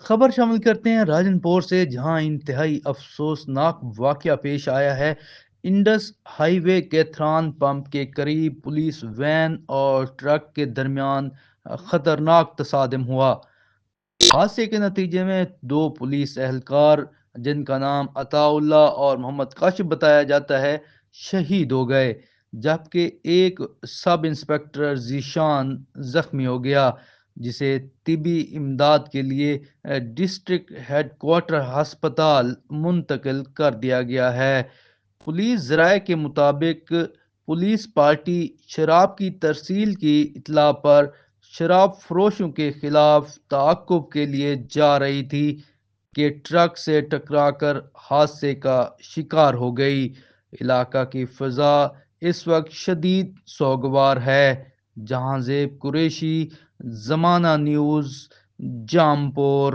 خبر شامل کرتے ہیں راجن پور سے، جہاں انتہائی افسوسناک واقعہ پیش آیا ہے۔ انڈس ہائی وے کیتھران پمپ کے قریب پولیس وین اور ٹرک کے درمیان خطرناک تصادم ہوا۔ حادثے کے نتیجے میں دو پولیس اہلکار، جن کا نام عطا اللہ اور محمد کاشف بتایا جاتا ہے، شہید ہو گئے، جبکہ ایک سب انسپکٹر ذیشان زخمی ہو گیا، جسے طبی امداد کے لیے ڈسٹرکٹ ہیڈ کوارٹر ہسپتال منتقل کر دیا گیا ہے۔ پولیس ذرائع کے مطابق پولیس پارٹی شراب کی ترسیل کی اطلاع پر شراب فروشوں کے خلاف تعاقب کے لیے جا رہی تھی کہ ٹرک سے ٹکرا کر حادثے کا شکار ہو گئی۔ علاقہ کی فضا اس وقت شدید سوگوار ہے۔ جہاں زیب قریشی، زمانہ نیوز، جامپور۔